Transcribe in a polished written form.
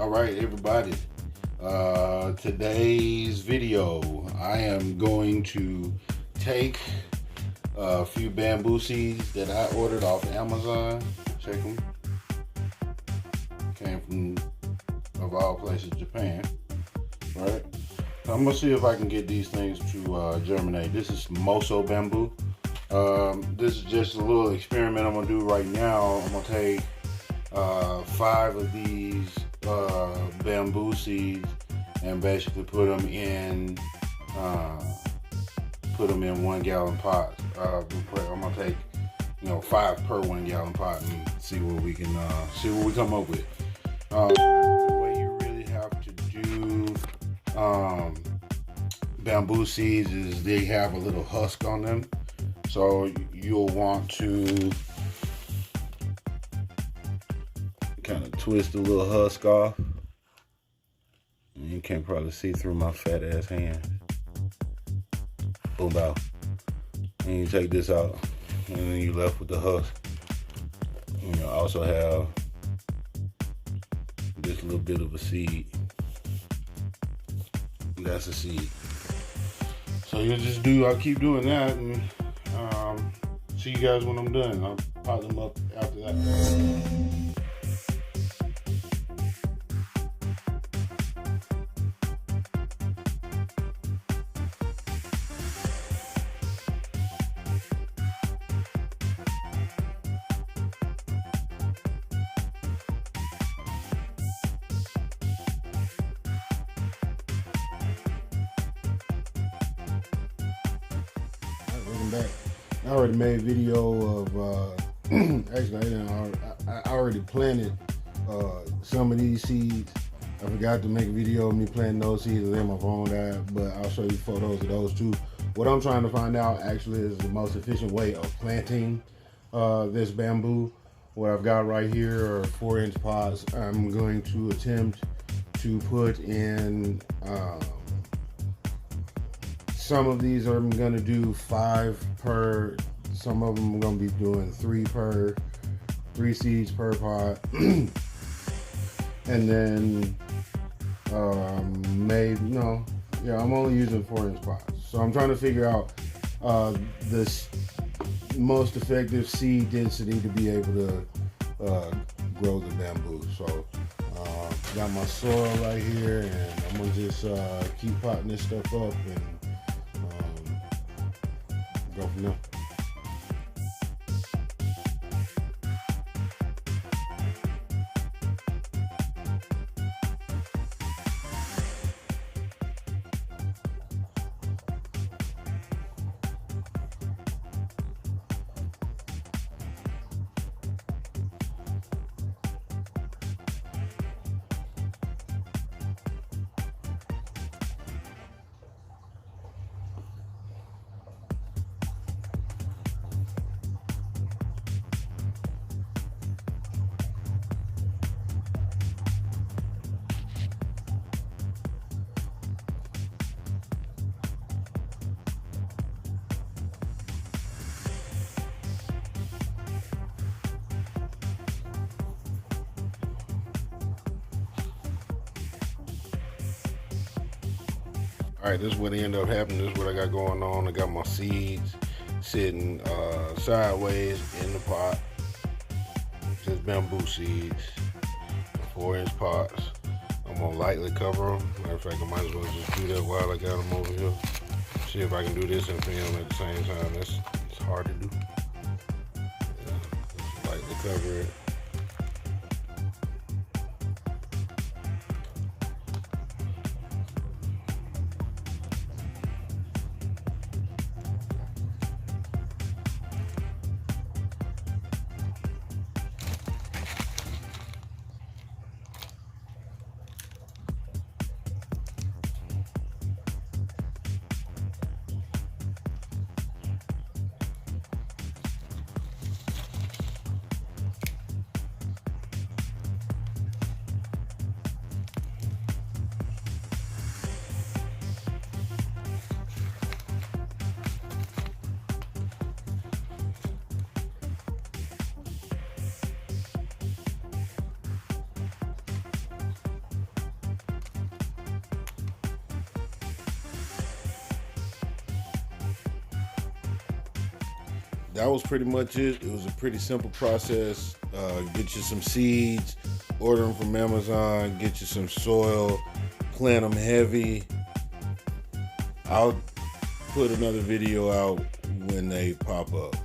All right, everybody. Today's video, I am going to take a few bamboo seeds that I ordered off Amazon. Check them. Came from, of all places, Japan. Right? So I'm gonna see if I can get these things to germinate. This is Moso bamboo. This is just a little experiment I'm gonna do right now. I'm gonna take 5 of these bamboo seeds and basically put them in 1 gallon pots. I'm gonna take 5 per 1 gallon pot and see what we can see what we come up with. The way you really have to do bamboo seeds is they have a little husk on them, so you'll want to kind of twist the little husk off. You can't probably see through my fat ass hand. Boom, bow. And you take this out, and then you're left with the husk. You also have this little bit of a seed. That's a seed. So I'll keep doing that, and see you guys when I'm done. I'll pot them up after that. Welcome back. I already made a video of, actually I already planted some of these seeds. I forgot to make a video of me planting those seeds and then my phone died, but I'll show you photos of those too. What I'm trying to find out actually is the most efficient way of planting this bamboo. What I've got right here are 4-inch pots. I'm going to attempt to put in some of these I'm going to do 5 per, some of them I'm going to be doing 3 seeds per pot. And then I'm only using 4-inch pots. So I'm trying to figure out this most effective seed density to be able to grow the bamboo. So got my soil right here, and I'm gonna just keep potting this stuff up and go from there. All right, this is what ended up happening. This is what I got going on. I got my seeds sitting sideways in the pot. Just bamboo seeds, 4-inch pots. I'm gonna lightly cover them. Matter of fact, I might as well just do that while I got them over here. See if I can do this and film at the same time. It's hard to do. Yeah, lightly cover it. that was pretty much it. It was a pretty simple process. Get you some seeds, order them from Amazon, get you some soil, plant them heavy. I'll put another video out when they pop up.